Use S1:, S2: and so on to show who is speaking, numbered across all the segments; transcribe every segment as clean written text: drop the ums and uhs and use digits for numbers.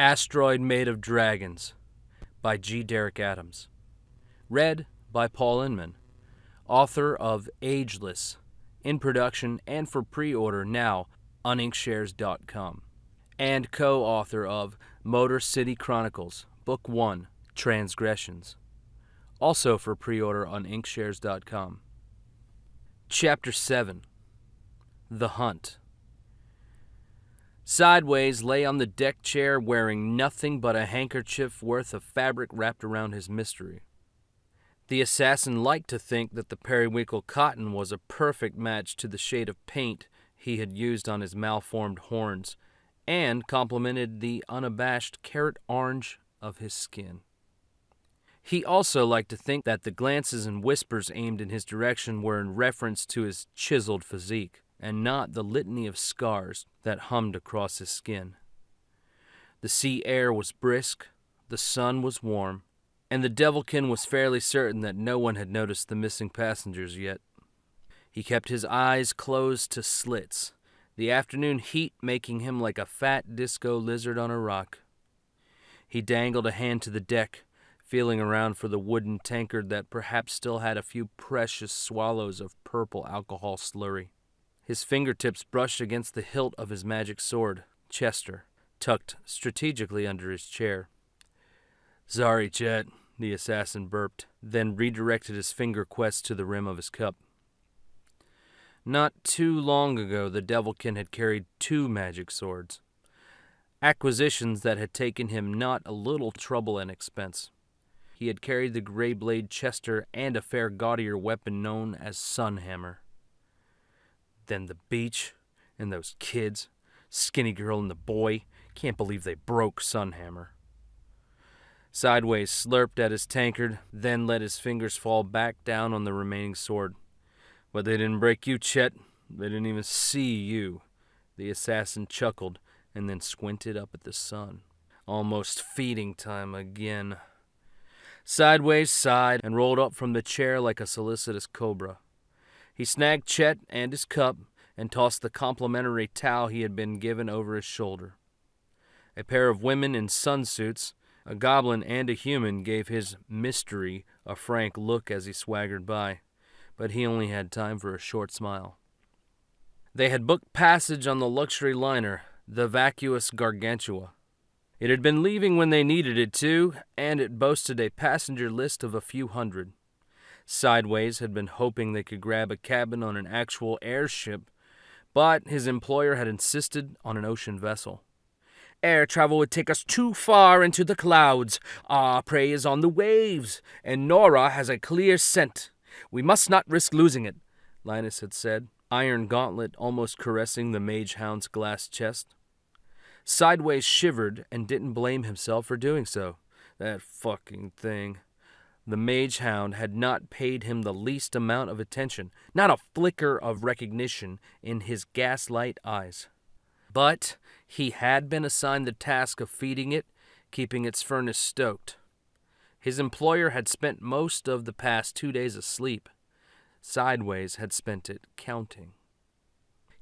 S1: Asteroid Made of Dragons by G. Derek Adams. Read by Paul Inman, author of Ageless, in production and for pre-order now on inkshares.com, and co-author of Motor City Chronicles, Book 1, Transgressions, also for pre-order on inkshares.com. Chapter 7, The Hunt. Sideways lay on the deck chair wearing nothing but a handkerchief worth of fabric wrapped around his mystery. The assassin liked to think that the periwinkle cotton was a perfect match to the shade of paint he had used on his malformed horns, and complemented the unabashed carrot orange of his skin. He also liked to think that the glances and whispers aimed in his direction were in reference to his chiseled physique, and not the litany of scars that hummed across his skin. The sea air was brisk, the sun was warm, and the devilkin was fairly certain that no one had noticed the missing passengers yet. He kept his eyes closed to slits, the afternoon heat making him like a fat disco lizard on a rock. He dangled a hand to the deck, feeling around for the wooden tankard that perhaps still had a few precious swallows of purple alcohol slurry. His fingertips brushed against the hilt of his magic sword, Chester, tucked strategically under his chair. "Sorry, Chet," the assassin burped, then redirected his finger quest to the rim of his cup. Not too long ago, the devilkin had carried 2 magic swords, acquisitions that had taken him not a little trouble and expense. He had carried the gray blade Chester and a fair gaudier weapon known as Sunhammer. Then the beach, and those kids, skinny girl and the boy, can't believe they broke Sunhammer. Sideways slurped at his tankard, then let his fingers fall back down on the remaining sword. "But they didn't break you, Chet. They didn't even see you." The assassin chuckled, and then squinted up at the sun. Almost feeding time again. Sideways sighed and rolled up from the chair like a solicitous cobra. He snagged Chet and his cup and tossed the complimentary towel he had been given over his shoulder. A pair of women in sunsuits, a goblin and a human, gave his mystery a frank look as he swaggered by, but he only had time for a short smile. They had booked passage on the luxury liner, the vacuous Gargantua. It had been leaving when they needed it to, and it boasted a passenger list of a few hundred. Sideways had been hoping they could grab a cabin on an actual airship, but his employer had insisted on an ocean vessel. "Air travel would take us too far into the clouds. Our prey is on the waves, and Nora has a clear scent. We must not risk losing it," Linus had said, iron gauntlet almost caressing the mage hound's glass chest. Sideways shivered and didn't blame himself for doing so. That fucking thing. The mage hound had not paid him the least amount of attention, not a flicker of recognition in his gaslight eyes. But he had been assigned the task of feeding it, keeping its furnace stoked. His employer had spent most of the past 2 days asleep. Sideways had spent it counting.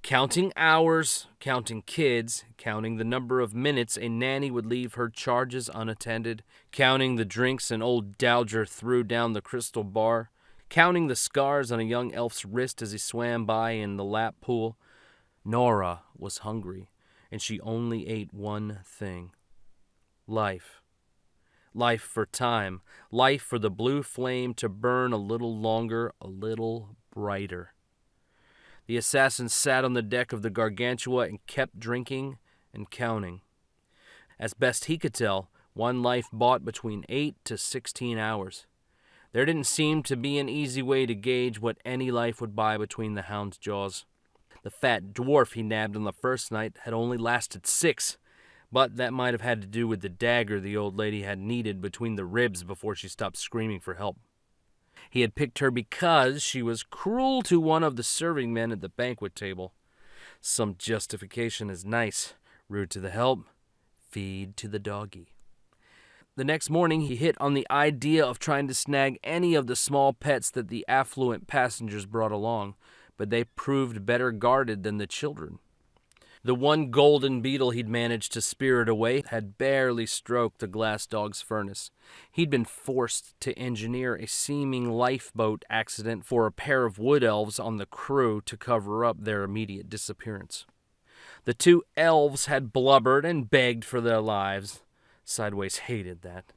S1: Counting hours, counting kids, counting the number of minutes a nanny would leave her charges unattended, counting the drinks an old dowger threw down the crystal bar, counting the scars on a young elf's wrist as he swam by in the lap pool. Nora was hungry, and she only ate one thing: life. Life for time, life for the blue flame to burn a little longer, a little brighter. The assassin sat on the deck of the Gargantua and kept drinking and counting. As best he could tell, one life bought between 8 to 16 hours. There didn't seem to be an easy way to gauge what any life would buy between the hound's jaws. The fat dwarf he nabbed on the first night had only lasted 6, but that might have had to do with the dagger the old lady had needed between the ribs before she stopped screaming for help. He had picked her because she was cruel to one of the serving men at the banquet table. Some justification is nice. Rude to the help, feed to the doggy. The next morning he hit on the idea of trying to snag any of the small pets that the affluent passengers brought along, but they proved better guarded than the children. The one golden beetle he'd managed to spirit away had barely stroked the glass dog's furnace. He'd been forced to engineer a seeming lifeboat accident for a pair of wood elves on the crew to cover up their immediate disappearance. The two elves had blubbered and begged for their lives. Sideways hated that.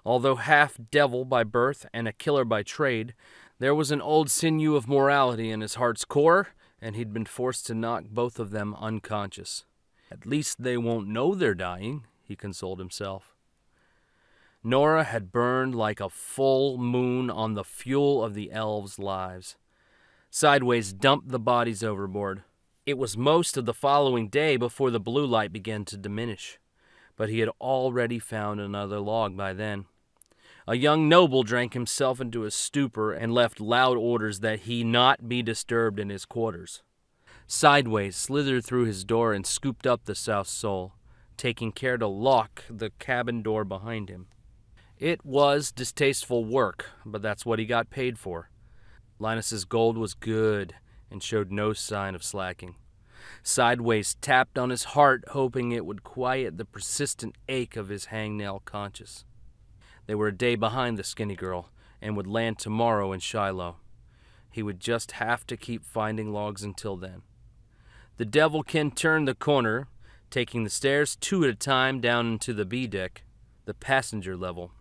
S1: Although half devil by birth and a killer by trade, there was an old sinew of morality in his heart's core, and he'd been forced to knock both of them unconscious. At least they won't know they're dying, he consoled himself. Nora had burned like a full moon on the fuel of the elves' lives. Sideways dumped the bodies overboard. It was most of the following day before the blue light began to diminish, but he had already found another log by then. A young noble drank himself into a stupor and left loud orders that he not be disturbed in his quarters. Sideways slithered through his door and scooped up the South Soul, taking care to lock the cabin door behind him. It was distasteful work, but that's what he got paid for. Linus's gold was good and showed no sign of slacking. Sideways tapped on his heart, hoping it would quiet the persistent ache of his hangnail conscience. They were a day behind the skinny girl and would land tomorrow in Shiloh. He would just have to keep finding logs until then. The Devilkin turned the corner, taking the stairs 2 at a time down into the B deck, the passenger level.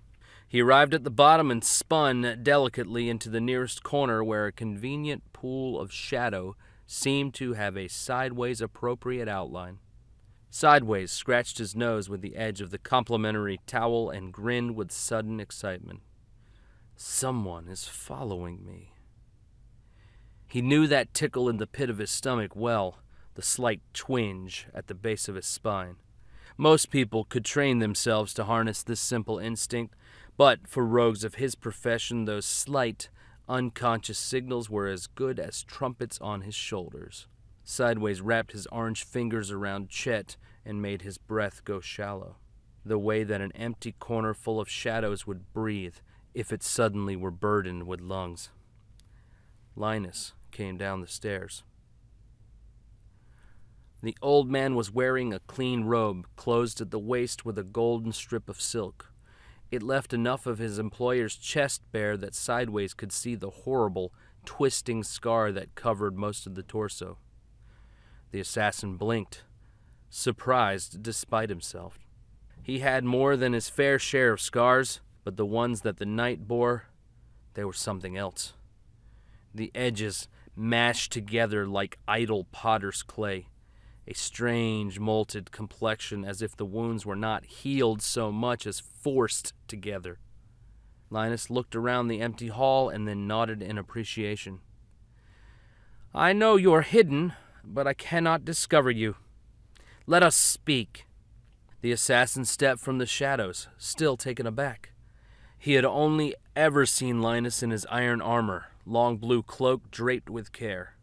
S1: He arrived at the bottom and spun delicately into the nearest corner where a convenient pool of shadow seemed to have a sideways appropriate outline. Sideways scratched his nose with the edge of the complimentary towel and grinned with sudden excitement. Someone is following me. He knew that tickle in the pit of his stomach well, the slight twinge at the base of his spine. Most people could train themselves to harness this simple instinct, but for rogues of his profession, those slight, unconscious signals were as good as trumpets on his shoulders. Sideways wrapped his orange fingers around Chet and made his breath go shallow, the way that an empty corner full of shadows would breathe if it suddenly were burdened with lungs. Linus came down the stairs. The old man was wearing a clean robe, closed at the waist with a golden strip of silk. It left enough of his employer's chest bare that Sideways could see the horrible, twisting scar that covered most of the torso. The assassin blinked, surprised despite himself. He had more than his fair share of scars, but the ones that the knight bore, they were something else. The edges mashed together like idle potter's clay, a strange molted complexion as if the wounds were not healed so much as forced together. Linus looked around the empty hall and then nodded in appreciation. I know you are hidden, but I cannot discover you. Let us speak. The assassin stepped from the shadows, still taken aback. He had only ever seen Linus in his iron armor, long blue cloak draped with care.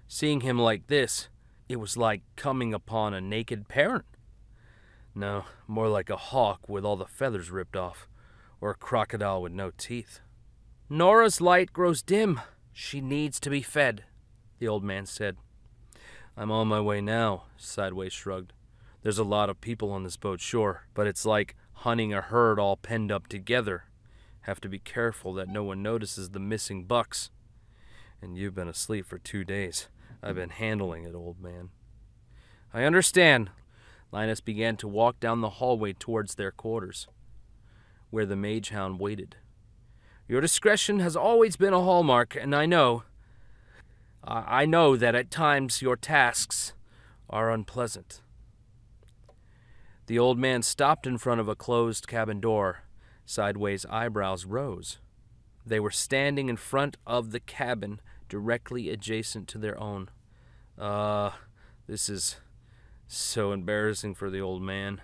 S1: Seeing him like this, it was like coming upon a naked parent. No, more like a hawk with all the feathers ripped off, or a crocodile with no teeth. Nora's light grows dim. She needs to be fed, the old man said. I'm on my way now, Sideways shrugged. There's a lot of people on this boat, sure, but it's like hunting a herd all penned up together. Have to be careful that no one notices the missing bucks. And you've been asleep for 2 days. I've been handling it, old man. I understand. Linus began to walk down the hallway towards their quarters, where the mage hound waited. Your discretion has always been a hallmark, and I know that at times your tasks are unpleasant. The old man stopped in front of a closed cabin door. Sideways' eyebrows rose. They were standing in front of the cabin, directly adjacent to their own. This is so embarrassing for the old man.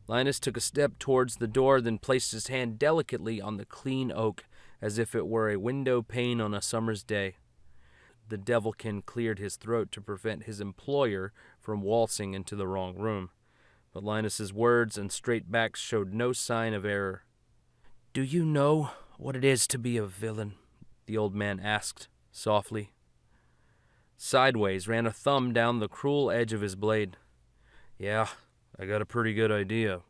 S1: Linus took a step towards the door, then placed his hand delicately on the clean oak, as if it were a window pane on a summer's day. The Devilkin cleared his throat to prevent his employer from waltzing into the wrong room, but Linus's words and straight back showed no sign of error. Do you know what it is to be a villain? The old man asked, softly. Sideways ran a thumb down the cruel edge of his blade. Yeah, I got a pretty good idea.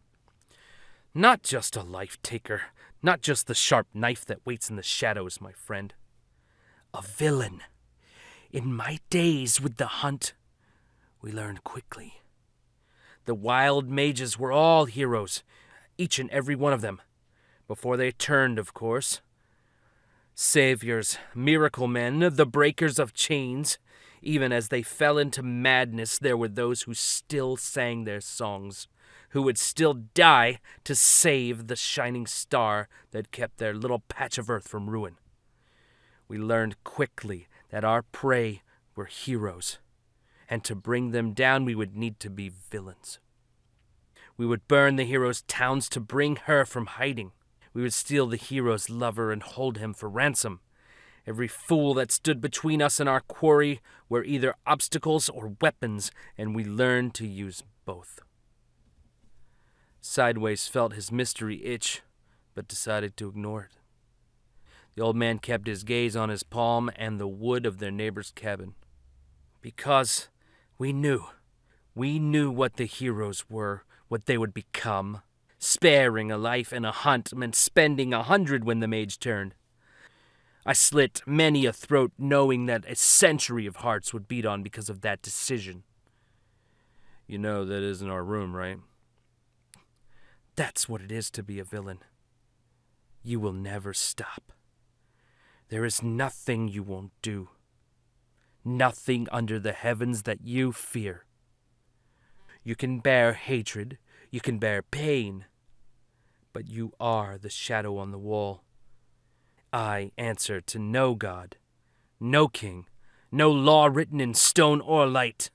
S1: Not just a life-taker, not just the sharp knife that waits in the shadows, my friend. A villain. In my days with the hunt, we learned quickly. The wild mages were all heroes, each and every one of them. Before they turned, of course. Saviors, miracle men, the breakers of chains. Even as they fell into madness, there were those who still sang their songs, who would still die to save the shining star that kept their little patch of earth from ruin. We learned quickly that our prey were heroes, and to bring them down we would need to be villains. We would burn the hero's towns to bring her from hiding. We would steal the hero's lover and hold him for ransom. Every fool that stood between us and our quarry were either obstacles or weapons, and we learned to use both. Sideways felt his mystery itch, but decided to ignore it. The old man kept his gaze on his palm and the wood of their neighbor's cabin. Because we knew what the heroes were, what they would become. Sparing a life in a hunt meant spending 100 when the mage turned. I slit many a throat knowing that a century of hearts would beat on because of that decision. You know that isn't our room, right? That's what it is to be a villain. You will never stop. There is nothing you won't do. Nothing under the heavens that you fear. You can bear hatred, you can bear pain, but you are the shadow on the wall. I answer to no god, no king, no law written in stone or light.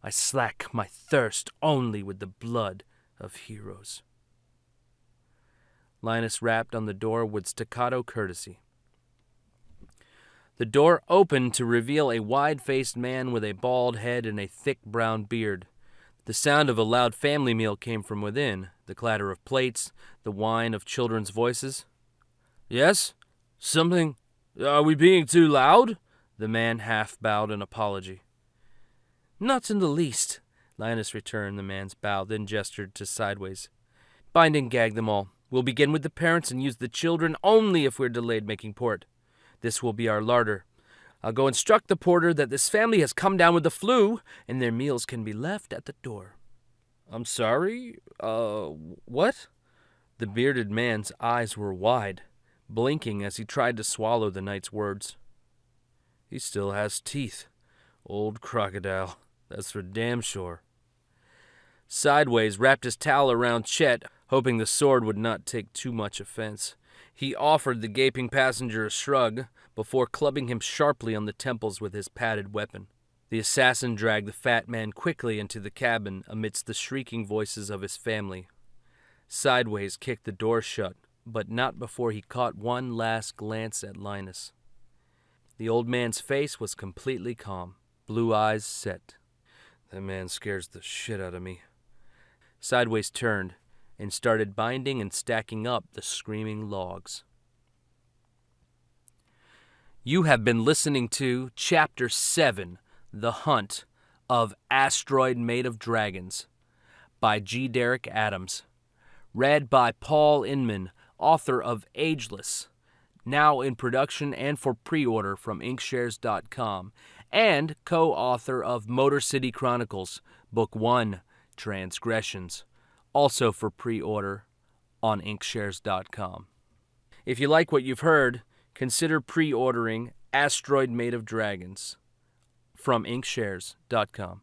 S1: I slack my thirst only with the blood of heroes. Linus rapped on the door with staccato courtesy. The door opened to reveal a wide-faced man with a bald head and a thick brown beard. The sound of a loud family meal came from within, the clatter of plates, the whine of children's voices. Yes? Something? Are we being too loud? The man half bowed in apology. Not in the least, Linus returned the man's bow, then gestured to Sideways. Bind and gag them all. We'll begin with the parents and use the children only if we're delayed making port. This will be our larder. I'll go instruct the porter that this family has come down with the flu, and their meals can be left at the door. I'm sorry? What? The bearded man's eyes were wide, blinking as he tried to swallow the knight's words. He still has teeth. Old crocodile. That's for damn sure. Sideways wrapped his towel around Chet, hoping the sword would not take too much offense. He offered the gaping passenger a shrug before clubbing him sharply on the temples with his padded weapon. The assassin dragged the fat man quickly into the cabin amidst the shrieking voices of his family. Sideways kicked the door shut, but not before he caught one last glance at Linus. The old man's face was completely calm, blue eyes set. That man scares the shit out of me. Sideways turned and started binding and stacking up the screaming logs. You have been listening to Chapter 7, The Hunt of Asteriod Made of Dragons, by G. Derek Adams. Read by Paul Inman, author of Ageless, now in production and for pre-order from Inkshares.com, and co-author of Motor City Chronicles, Book 1, Transgressions, also for pre-order on Inkshares.com. If you like what you've heard, consider pre-ordering Asteriod Made of Dragons from Inkshares.com.